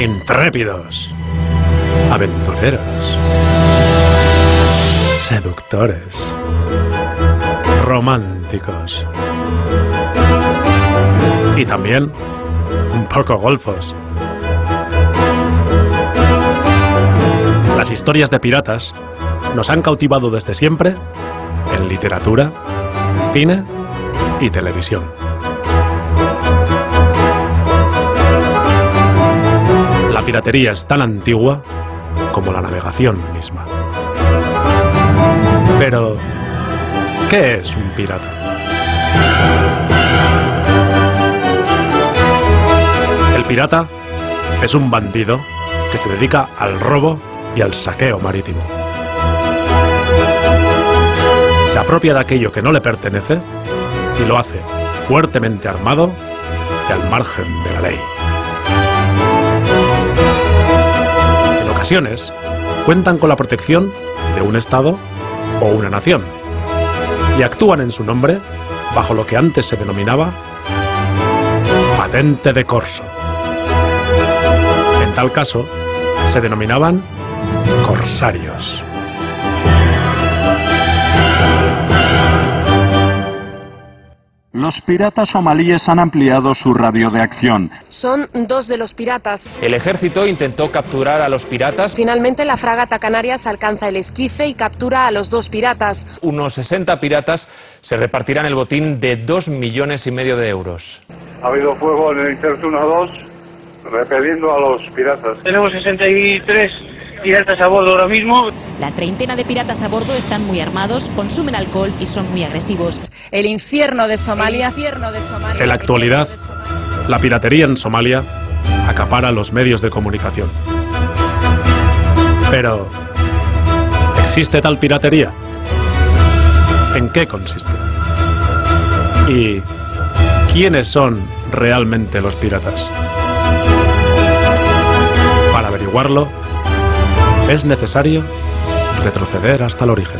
intrépidos, aventureros, seductores, románticos y también un poco golfos. Las historias de piratas nos han cautivado desde siempre en literatura, cine y televisión. La piratería es tan antigua como la navegación misma. Pero, ¿qué es un pirata? El pirata es un bandido que se dedica al robo y al saqueo marítimo. Se apropia de aquello que no le pertenece y lo hace fuertemente armado y al margen de la ley. En ocasiones, cuentan con la protección de un Estado o una nación y actúan en su nombre bajo lo que antes se denominaba patente de corso. En tal caso, se denominaban corsarios. Los piratas somalíes han ampliado su radio de acción. Son 2 de los piratas. El ejército intentó capturar a los piratas. Finalmente la fragata Canarias alcanza el esquife y captura a los 2 piratas. Unos 60 piratas se repartirán el botín de 2,5 millones de euros. Ha habido fuego en el Inserto 1-2, repeliendo a los piratas. Tenemos 63 piratas a bordo ahora mismo. La treintena de piratas a bordo están muy armados, consumen alcohol y son muy agresivos. El infierno de Somalia. En la actualidad, la piratería en Somalia acapara los medios de comunicación. Pero, ¿existe tal piratería? ¿En qué consiste? ¿Y quiénes son realmente los piratas? Para averiguarlo, es necesario retroceder hasta el origen.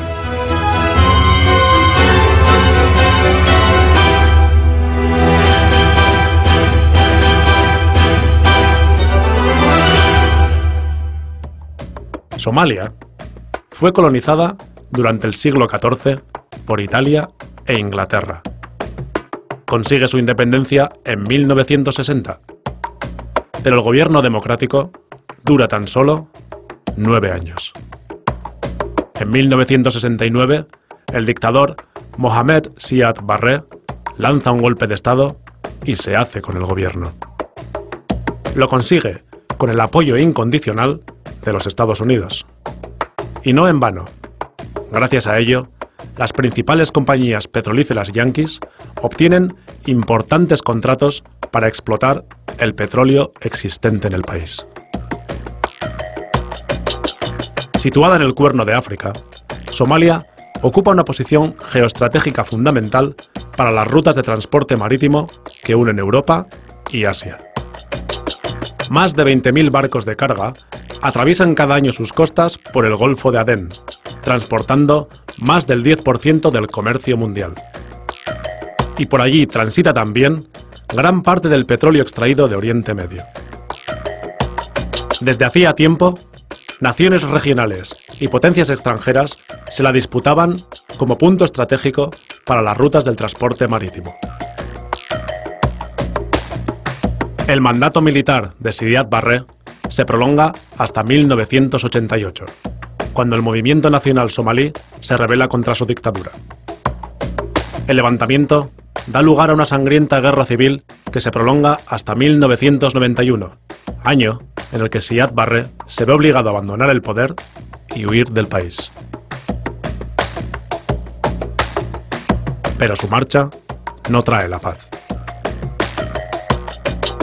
Somalia fue colonizada durante el siglo XIV por Italia e Inglaterra. Consigue su independencia en 1960, pero el gobierno democrático dura tan solo 9 años. En 1969, el dictador Mohamed Siad Barre lanza un golpe de Estado y se hace con el gobierno. Lo consigue con el apoyo incondicional de los Estados Unidos. Y no en vano. Gracias a ello, las principales compañías petrolíferas yanquis obtienen importantes contratos para explotar el petróleo existente en el país. Situada en el Cuerno de África, Somalia ocupa una posición geoestratégica fundamental para las rutas de transporte marítimo que unen Europa y Asia. Más de 20.000 barcos de carga atraviesan cada año sus costas por el Golfo de Adén, transportando más del 10% del comercio mundial. Y por allí transita también gran parte del petróleo extraído de Oriente Medio. Desde hacía tiempo, naciones regionales y potencias extranjeras se la disputaban como punto estratégico para las rutas del transporte marítimo. El mandato militar de Siad Barre se prolonga hasta 1988, cuando el movimiento nacional somalí se rebela contra su dictadura. El levantamiento da lugar a una sangrienta guerra civil que se prolonga hasta 1991, año en el que Siad Barre se ve obligado a abandonar el poder y huir del país. Pero su marcha no trae la paz.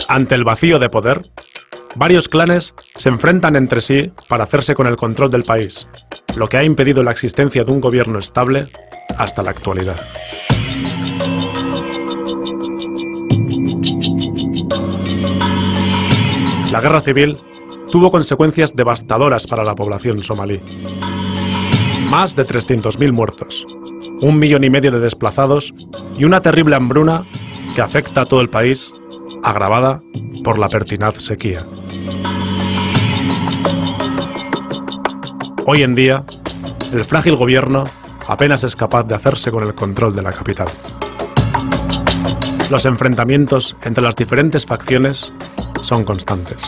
Ante el vacío de poder, varios clanes se enfrentan entre sí para hacerse con el control del país, lo que ha impedido la existencia de un gobierno estable hasta la actualidad. La guerra civil tuvo consecuencias devastadoras para la población somalí. Más de 300.000 muertos, 1,5 millones de desplazados y una terrible hambruna que afecta a todo el país, agravada por la pertinaz sequía. Hoy en día, el frágil gobierno apenas es capaz de hacerse con el control de la capital. Los enfrentamientos entre las diferentes facciones son constantes.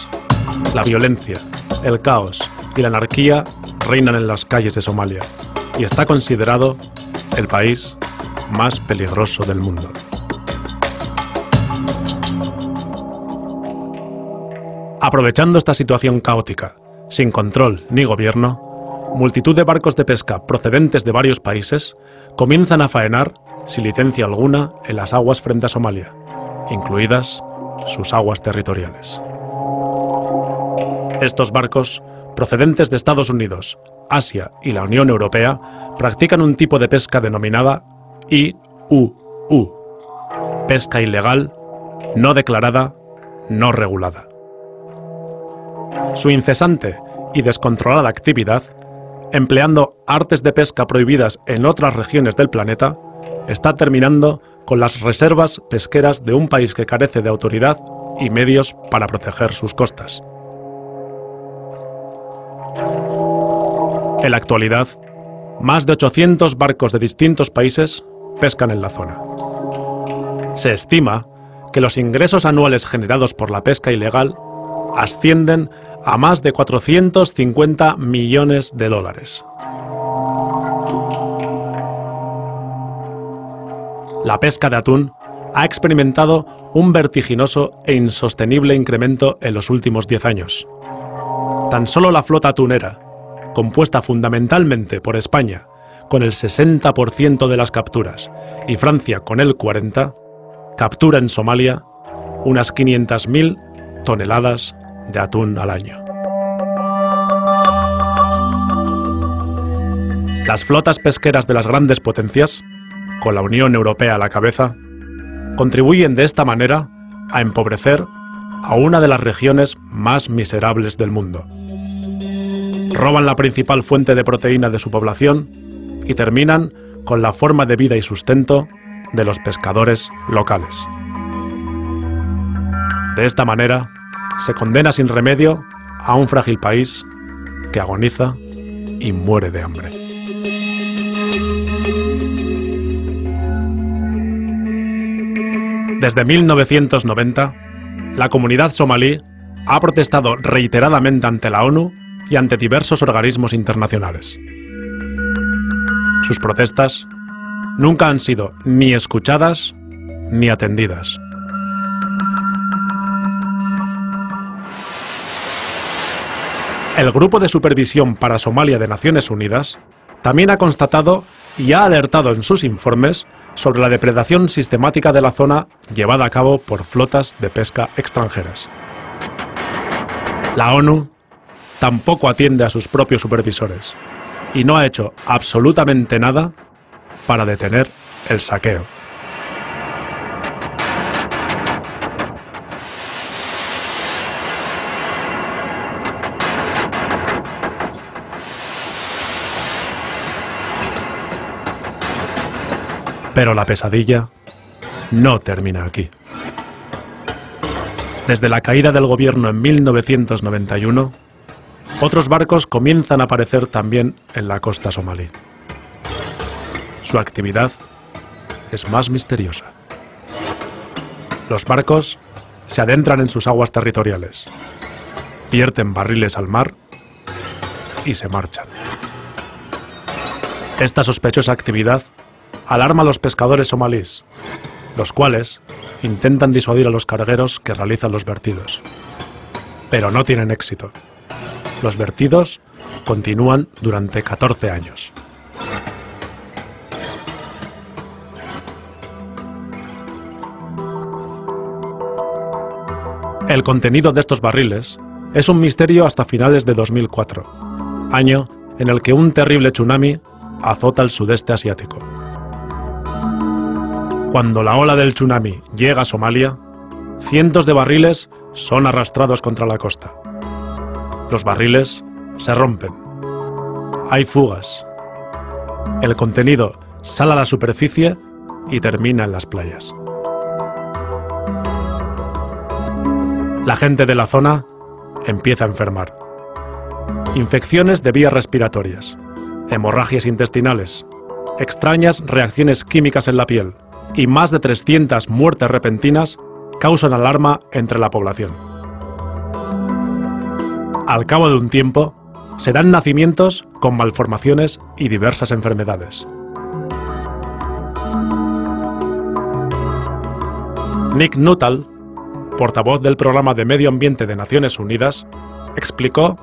La violencia, el caos y la anarquía reinan en las calles de Somalia y está considerado el país más peligroso del mundo. Aprovechando esta situación caótica, sin control ni gobierno, multitud de barcos de pesca procedentes de varios países comienzan a faenar sin licencia alguna en las aguas frente a Somalia, incluidas sus aguas territoriales. Estos barcos, procedentes de Estados Unidos, Asia y la Unión Europea, practican un tipo de pesca denominada IUU, pesca ilegal, no declarada, no regulada. Su incesante y descontrolada actividad, empleando artes de pesca prohibidas en otras regiones del planeta, está terminando con las reservas pesqueras de un país que carece de autoridad y medios para proteger sus costas. En la actualidad, más de 800 barcos de distintos países pescan en la zona. Se estima que los ingresos anuales generados por la pesca ilegal ascienden a más de 450 millones de dólares. La pesca de atún ha experimentado un vertiginoso e insostenible incremento en los últimos 10 años. Tan solo la flota atunera, compuesta fundamentalmente por España, con el 60% de las capturas, y Francia con el 40%, captura en Somalia unas 500.000 toneladas de atún al año. Las flotas pesqueras de las grandes potencias, con la Unión Europea a la cabeza, contribuyen de esta manera a empobrecer a una de las regiones más miserables del mundo. Roban la principal fuente de proteína de su población y terminan con la forma de vida y sustento de los pescadores locales. De esta manera, se condena sin remedio a un frágil país que agoniza y muere de hambre. Desde 1990, la comunidad somalí ha protestado reiteradamente ante la ONU y ante diversos organismos internacionales. Sus protestas nunca han sido ni escuchadas ni atendidas. El Grupo de Supervisión para Somalia de Naciones Unidas también ha constatado y ha alertado en sus informes sobre la depredación sistemática de la zona llevada a cabo por flotas de pesca extranjeras. La ONU tampoco atiende a sus propios supervisores y no ha hecho absolutamente nada para detener el saqueo. Pero la pesadilla no termina aquí. Desde la caída del gobierno en 1991, otros barcos comienzan a aparecer también en la costa somalí. Su actividad es más misteriosa. Los barcos se adentran en sus aguas territoriales, vierten barriles al mar y se marchan. Esta sospechosa actividad alarma a los pescadores somalíes, los cuales intentan disuadir a los cargueros que realizan los vertidos. Pero no tienen éxito. Los vertidos continúan durante 14 años. El contenido de estos barriles es un misterio hasta finales de 2004, año en el que un terrible tsunami azota el sudeste asiático. Cuando la ola del tsunami llega a Somalia, cientos de barriles son arrastrados contra la costa. Los barriles se rompen. Hay fugas. El contenido sale a la superficie y termina en las playas. La gente de la zona empieza a enfermar. infecciones de vías respiratorias, hemorragias intestinales, extrañas reacciones químicas en la piel y más de 300 muertes repentinas causan alarma entre la población. Al cabo de un tiempo, se dan nacimientos con malformaciones y diversas enfermedades. Nick Nuttall, portavoz del Programa de Medio Ambiente de Naciones Unidas, explicó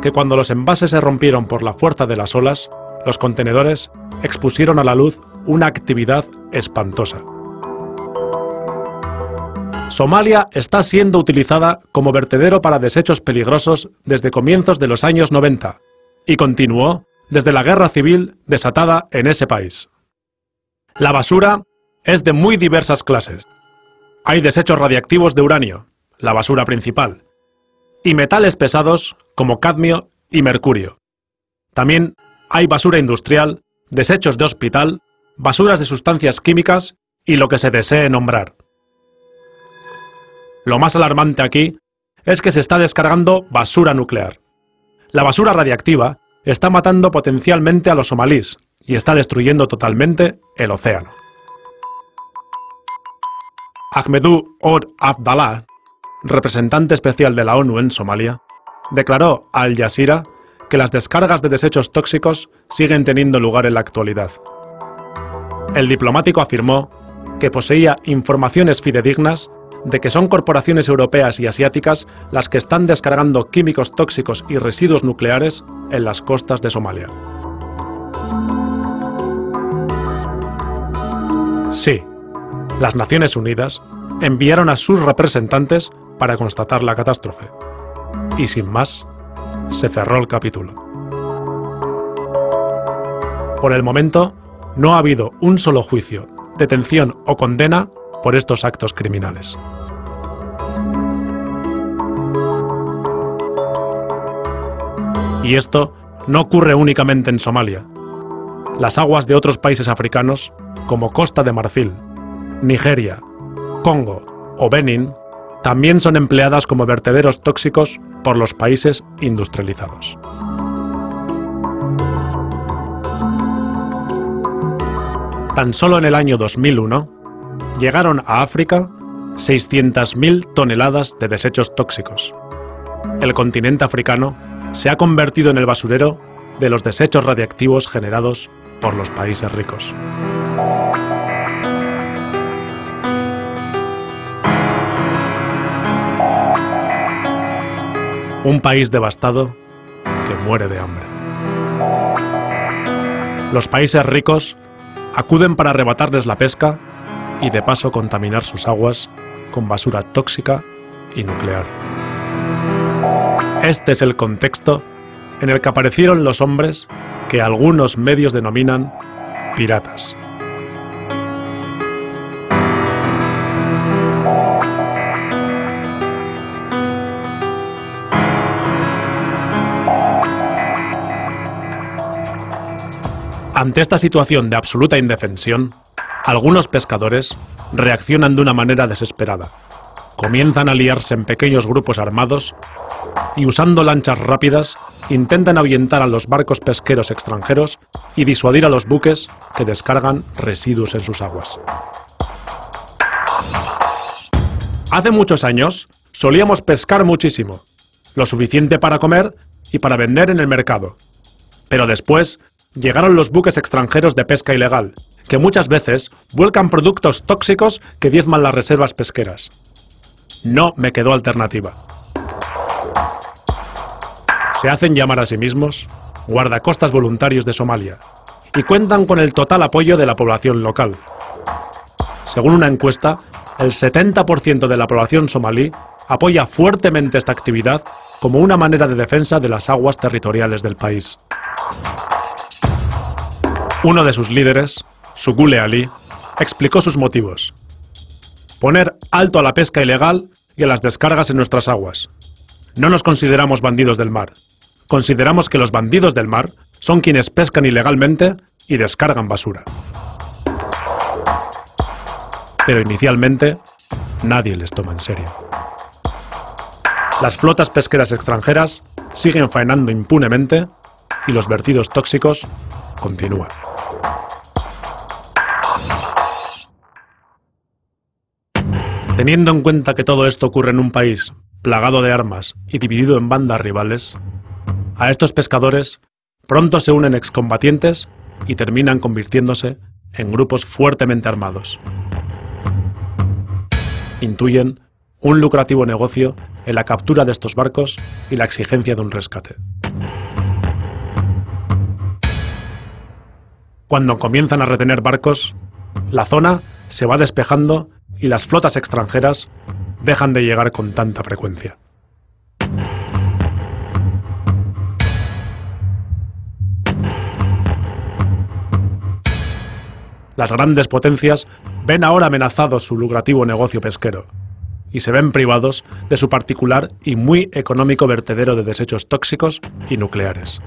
que cuando los envases se rompieron por la fuerza de las olas, los contenedores expusieron a la luz una actividad espantosa. Somalia está siendo utilizada como vertedero para desechos peligrosos desde comienzos de los años 90 y continuó desde la guerra civil desatada en ese país. La basura es de muy diversas clases. Hay desechos radiactivos de uranio, la basura principal, y metales pesados como cadmio y mercurio. También hay basura industrial, desechos de hospital, basuras de sustancias químicas y lo que se desee nombrar. Lo más alarmante aquí es que se está descargando basura nuclear. La basura radiactiva está matando potencialmente a los somalíes y está destruyendo totalmente el océano. Ahmedou Ould Abdallah, representante especial de la ONU en Somalia, declaró a Al Jazeera que las descargas de desechos tóxicos siguen teniendo lugar en la actualidad. El diplomático afirmó que poseía informaciones fidedignas de que son corporaciones europeas y asiáticas las que están descargando químicos tóxicos y residuos nucleares en las costas de Somalia. Sí, las Naciones Unidas enviaron a sus representantes para constatar la catástrofe. Y sin más, se cerró el capítulo. Por el momento, no ha habido un solo juicio, detención o condena por estos actos criminales. Y esto no ocurre únicamente en Somalia. Las aguas de otros países africanos, como Costa de Marfil, Nigeria, Congo o Benín, también son empleadas como vertederos tóxicos por los países industrializados. Tan solo en el año 2001, llegaron a África 600.000 toneladas de desechos tóxicos. El continente africano se ha convertido en el basurero de los desechos radiactivos generados por los países ricos. Un país devastado que muere de hambre. Los países ricos acuden para arrebatarles la pesca y de paso contaminar sus aguas con basura tóxica y nuclear. Este es el contexto en el que aparecieron los hombres que algunos medios denominan piratas. Ante esta situación de absoluta indefensión, algunos pescadores reaccionan de una manera desesperada. Comienzan a liarse en pequeños grupos armados y, usando lanchas rápidas, intentan ahuyentar a los barcos pesqueros extranjeros y disuadir a los buques que descargan residuos en sus aguas. Hace muchos años solíamos pescar muchísimo, lo suficiente para comer y para vender en el mercado. Pero después llegaron los buques extranjeros de pesca ilegal, que muchas veces vuelcan productos tóxicos que diezman las reservas pesqueras. No me quedó alternativa. Se hacen llamar a sí mismos guardacostas voluntarios de Somalia y cuentan con el total apoyo de la población local. Según una encuesta, el 70% de la población somalí apoya fuertemente esta actividad como una manera de defensa de las aguas territoriales del país. Uno de sus líderes, Sugule Ali, explicó sus motivos. Poner alto a la pesca ilegal y a las descargas en nuestras aguas. No nos consideramos bandidos del mar. Consideramos que los bandidos del mar son quienes pescan ilegalmente y descargan basura. Pero inicialmente, nadie les toma en serio. Las flotas pesqueras extranjeras siguen faenando impunemente y los vertidos tóxicos continúan. Teniendo en cuenta que todo esto ocurre en un país plagado de armas y dividido en bandas rivales, a estos pescadores pronto se unen excombatientes y terminan convirtiéndose en grupos fuertemente armados. Intuyen un lucrativo negocio en la captura de estos barcos y la exigencia de un rescate. Cuando comienzan a retener barcos, la zona se va despejando y las flotas extranjeras dejan de llegar con tanta frecuencia. Las grandes potencias ven ahora amenazado su lucrativo negocio pesquero y se ven privados de su particular y muy económico vertedero de desechos tóxicos y nucleares.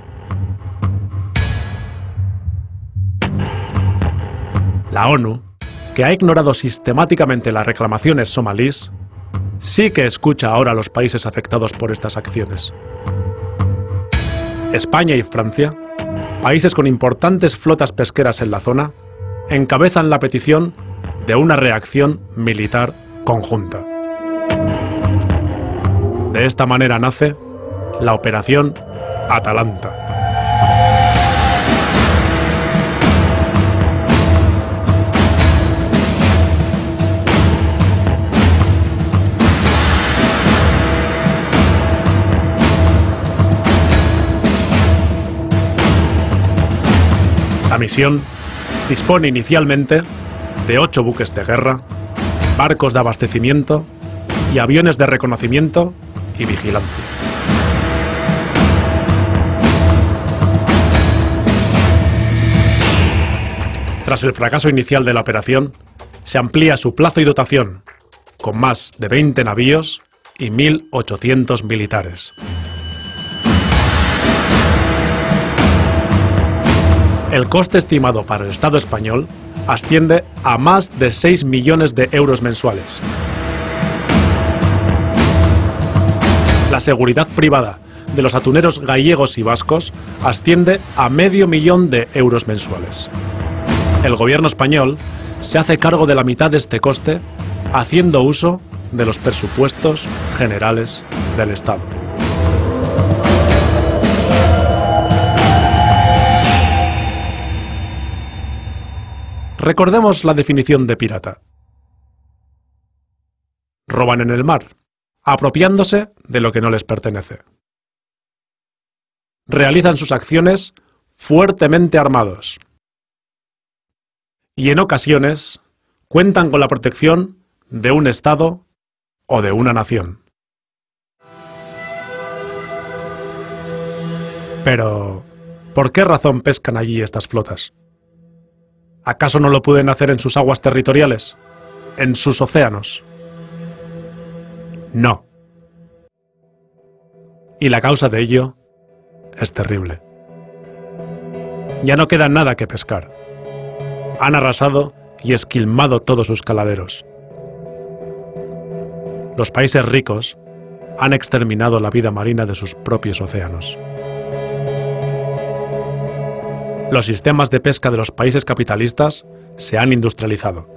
La ONU, que ha ignorado sistemáticamente las reclamaciones somalíes, sí que escucha ahora a los países afectados por estas acciones. España y Francia, países con importantes flotas pesqueras en la zona, encabezan la petición de una reacción militar conjunta. De esta manera nace la Operación Atalanta. La misión dispone inicialmente de 8 buques de guerra, barcos de abastecimiento y aviones de reconocimiento y vigilancia. Tras el fracaso inicial de la operación, se amplía su plazo y dotación, con más de 20 navíos y 1.800 militares. El coste estimado para el Estado español asciende a más de 6 millones de euros mensuales. La seguridad privada de los atuneros gallegos y vascos asciende a medio millón de euros mensuales. El gobierno español se hace cargo de la mitad de este coste haciendo uso de los presupuestos generales del Estado. Recordemos la definición de pirata. Roban en el mar, apropiándose de lo que no les pertenece. Realizan sus acciones fuertemente armados. Y en ocasiones cuentan con la protección de un Estado o de una nación. Pero, ¿por qué razón pescan allí estas flotas? ¿Acaso no lo pueden hacer en sus aguas territoriales? ¿En sus océanos? No. Y la causa de ello es terrible. Ya no queda nada que pescar. Han arrasado y esquilmado todos sus caladeros. Los países ricos han exterminado la vida marina de sus propios océanos. Los sistemas de pesca de los países capitalistas se han industrializado.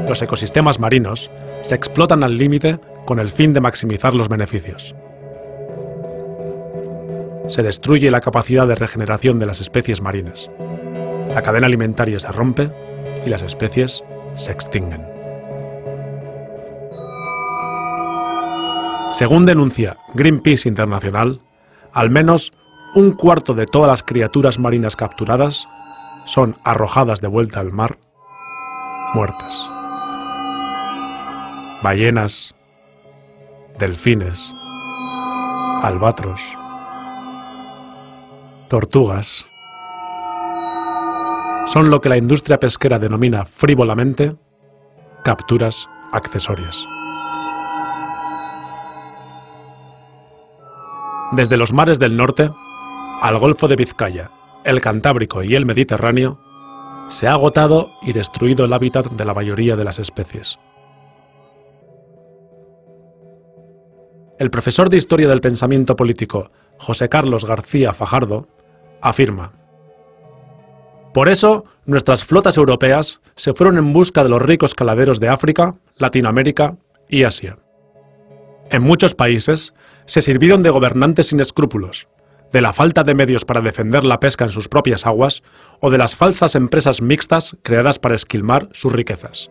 Los ecosistemas marinos se explotan al límite con el fin de maximizar los beneficios. Se destruye la capacidad de regeneración de las especies marinas. La cadena alimentaria se rompe y las especies se extinguen. Según denuncia Greenpeace Internacional, al menos un cuarto de todas las criaturas marinas capturadas son arrojadas de vuelta al mar, muertas. Ballenas, delfines, albatros, tortugas, son lo que la industria pesquera denomina frívolamente capturas accesorias. Desde los mares del norte al Golfo de Vizcaya, el Cantábrico y el Mediterráneo, se ha agotado y destruido el hábitat de la mayoría de las especies. El profesor de Historia del Pensamiento Político José Carlos García Fajardo afirma: por eso, nuestras flotas europeas se fueron en busca de los ricos caladeros de África, Latinoamérica y Asia. En muchos países se sirvieron de gobernantes sin escrúpulos, de la falta de medios para defender la pesca en sus propias aguas o de las falsas empresas mixtas creadas para esquilmar sus riquezas.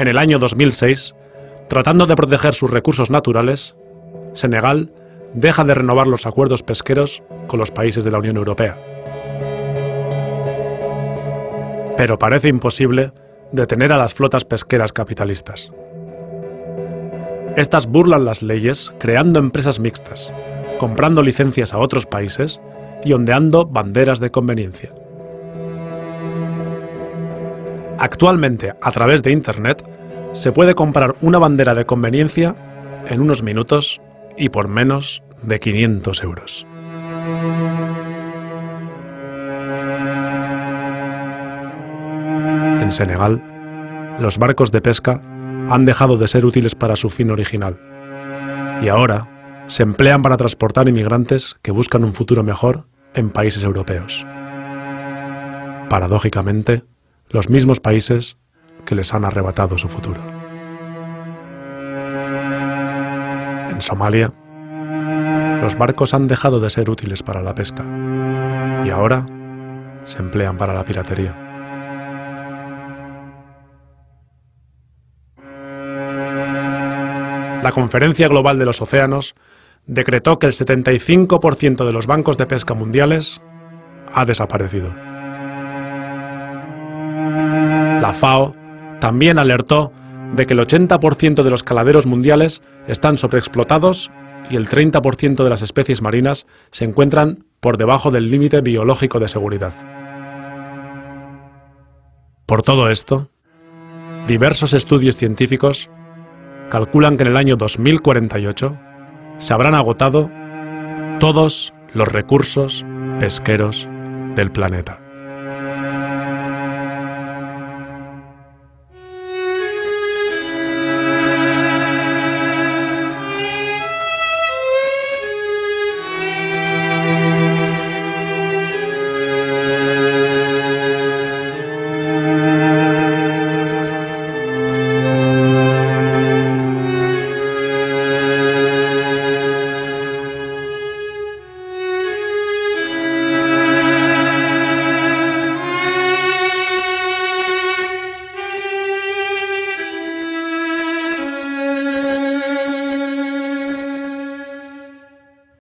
En el año 2006, tratando de proteger sus recursos naturales, Senegal deja de renovar los acuerdos pesqueros con los países de la Unión Europea. Pero parece imposible detener a las flotas pesqueras capitalistas. Estas burlan las leyes creando empresas mixtas, comprando licencias a otros países y ondeando banderas de conveniencia. Actualmente, a través de Internet, se puede comprar una bandera de conveniencia en unos minutos y por menos de 500 euros. En Senegal, los barcos de pesca han dejado de ser útiles para su fin original y ahora se emplean para transportar inmigrantes que buscan un futuro mejor en países europeos. Paradójicamente, los mismos países que les han arrebatado su futuro. En Somalia, los barcos han dejado de ser útiles para la pesca y ahora se emplean para la piratería. La Conferencia Global de los Océanos decretó que el 75% de los bancos de pesca mundiales ha desaparecido. La FAO también alertó de que el 80% de los caladeros mundiales están sobreexplotados y el 30% de las especies marinas se encuentran por debajo del límite biológico de seguridad. Por todo esto, diversos estudios científicos calculan que en el año 2048 se habrán agotado todos los recursos pesqueros del planeta.